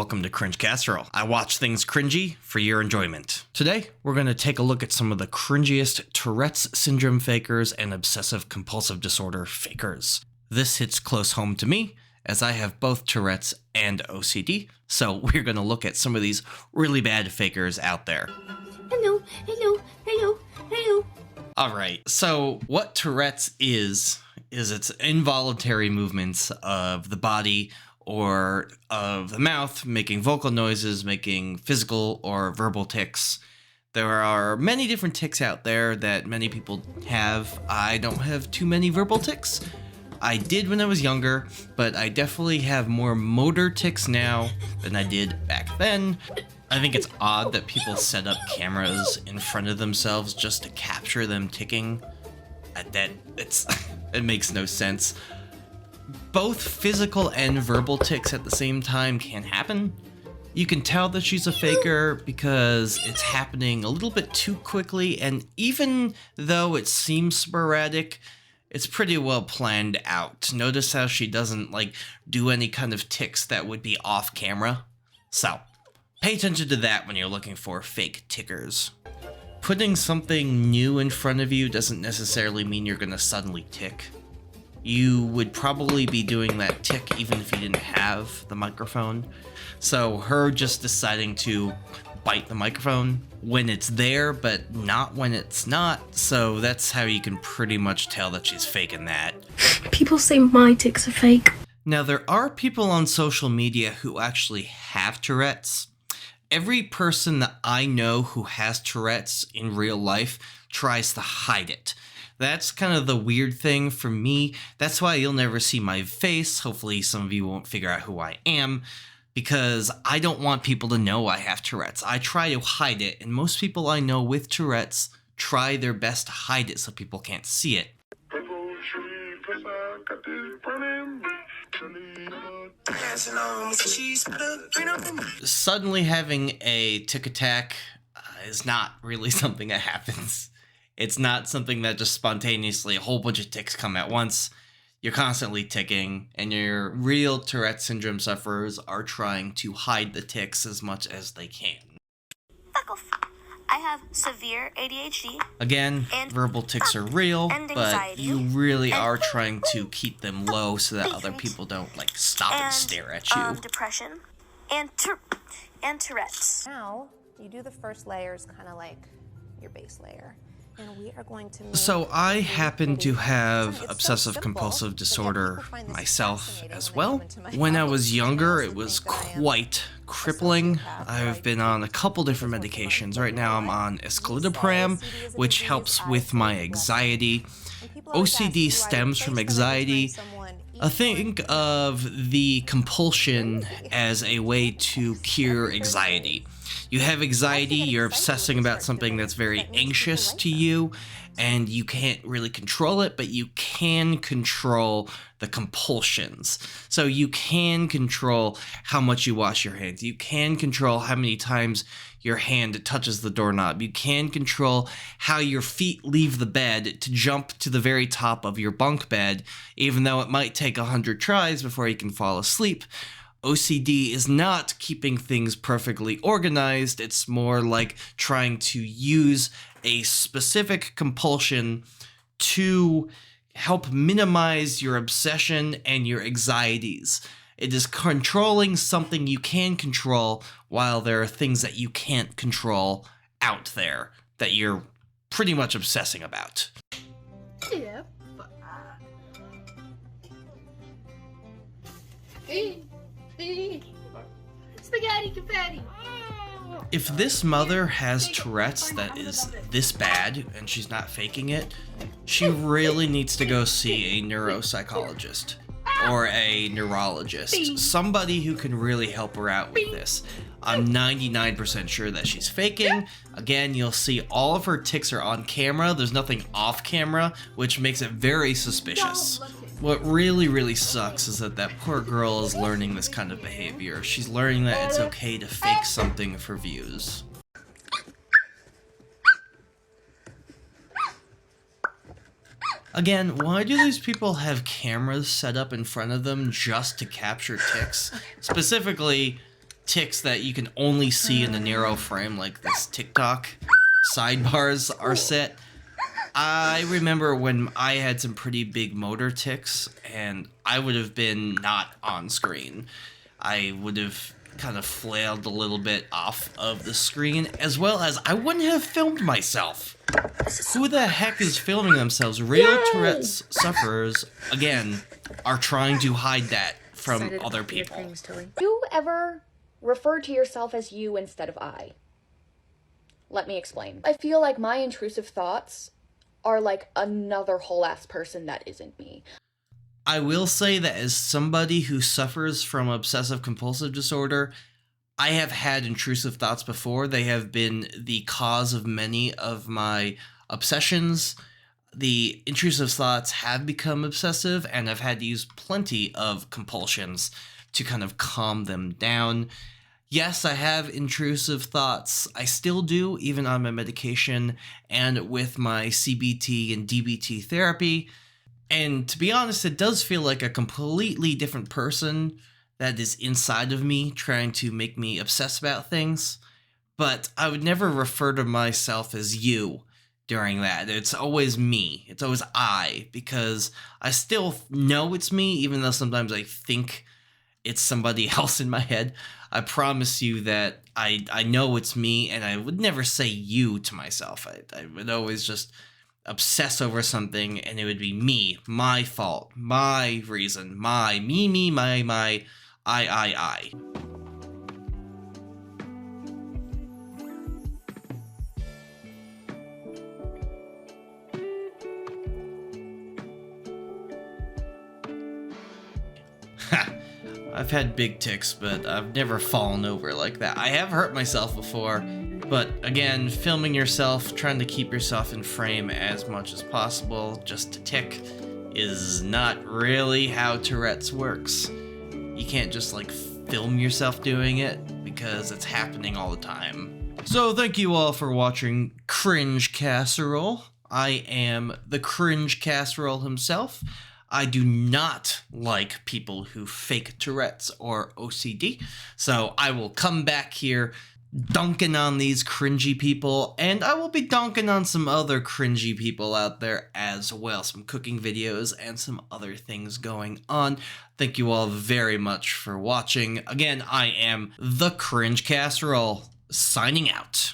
welcome to Cringe Casserole. I watch things cringy for your enjoyment. Today, we're going to take a look at some of the cringiest Tourette's syndrome fakers and obsessive compulsive disorder fakers. This hits close home to me, as I have both Tourette's and OCD, so we're going to look at some of these really bad fakers out there. Hello. Alright, so what Tourette's is its involuntary movements of the body or of the mouth, making vocal noises, making physical or verbal tics. There are many different tics out there that many people have. I don't have too many verbal tics. I did when I was younger, but I definitely have more motor tics now than I did back then. I think it's odd that people set up cameras in front of themselves just to capture them ticking. It makes no sense. Both physical and verbal tics at the same time can happen. You can tell that she's a faker because it's happening a little bit too quickly, and even though it seems sporadic, it's pretty well planned out. Notice how she doesn't do any kind of tics that would be off camera. So, pay attention to that when you're looking for fake tickers. Putting something new in front of you doesn't necessarily mean you're gonna suddenly tick. You would probably be doing that tick even if you didn't have the microphone. So her just deciding to bite the microphone when it's there, but not when it's not. So that's how you can pretty much tell that she's faking that. People say my tics are fake. Now, there are people on social media who actually have Tourette's. Every person that I know who has Tourette's in real life tries to hide it. That's kind of the weird thing for me. That's why you'll never see my face. Hopefully some of you won't figure out who I am, because I don't want people to know I have Tourette's. I try to hide it, and most people I know with Tourette's try their best to hide it so people can't see it. Suddenly having a tic attack is not really something that happens. It's not something that just spontaneously a whole bunch of tics come at once. You're constantly ticking, and your real Tourette syndrome sufferers are trying to hide the tics as much as they can. Fuck off. I have severe ADHD. Again, verbal tics are real, but you really are trying to keep them low so that other people don't stop and stare at you. Depression and Tourette's. Now, you do the first layers kind of like your base layer. And we are going to So I happen to have obsessive compulsive disorder myself as well. When I was younger, it was quite crippling. I've been on a couple different medications. Right now I'm on escitalopram, which helps with my anxiety. OCD stems from anxiety. I think of the compulsion as a way to cure anxiety. You have anxiety, you're obsessing about something that's very anxious to you, and you can't really control it, but you can control the compulsions. So you can control how much you wash your hands. You can control how many times your hand touches the doorknob. You can control how your feet leave the bed to jump to the very top of your bunk bed, even though it might take 100 tries before you can fall asleep. OCD is not keeping things perfectly organized. It's more like trying to use a specific compulsion to help minimize your obsession and your anxieties. It is controlling something you can control while there are things that you can't control out there that you're pretty much obsessing about. Yeah. Spaghetti confetti. If this mother has Tourette's that is this bad and she's not faking it, she really needs to go see a neuropsychologist or a neurologist, somebody who can really help her out with this. I'm 99% sure that she's faking. Again, you'll see all of her tics are on camera. There's nothing off camera, which makes it very suspicious. What really sucks is that poor girl is learning this kind of behavior. She's learning that it's okay to fake something for views. Again, why do these people have cameras set up in front of them just to capture tics? Specifically, tics that you can only see in a narrow frame like this TikTok sidebars are set. I remember when I had some pretty big motor tics and I would have been not on screen. I would have kind of flailed a little bit off of the screen, as well as I wouldn't have filmed myself. Who the heck is filming themselves? Real Tourette's sufferers, again, are trying to hide that from other people. Do you ever refer to yourself as you instead of I? Let me explain. I feel like my intrusive thoughts are like another whole ass person that isn't me. I will say that as somebody who suffers from obsessive compulsive disorder, I have had intrusive thoughts before. They have been the cause of many of my obsessions. The intrusive thoughts have become obsessive, and I've had to use plenty of compulsions to kind of calm them down. Yes, I have intrusive thoughts. I still do, even on my medication and with my CBT and DBT therapy. And to be honest, it does feel like a completely different person that is inside of me trying to make me obsess about things. But I would never refer to myself as you during that. It's always me. It's always I, because I still know it's me, even though sometimes I think it's somebody else in my head. I promise you that I know it's me, and I would never say you to myself. I would always just obsess over something, and it would be me, my fault, my reason, me, my, I. I've had big tics, but I've never fallen over like that. I have hurt myself before, but again, filming yourself, trying to keep yourself in frame as much as possible just to tick is not really how Tourette's works. You can't just like film yourself doing it because it's happening all the time. So thank you all for watching Cringe Casserole. I am the Cringe Casserole himself. I do not like people who fake Tourette's or OCD, so I will come back here dunking on these cringy people, and I will be dunking on some other cringy people out there as well, some cooking videos and some other things going on. Thank you all very much for watching. Again, I am the Cringe Casserole, signing out.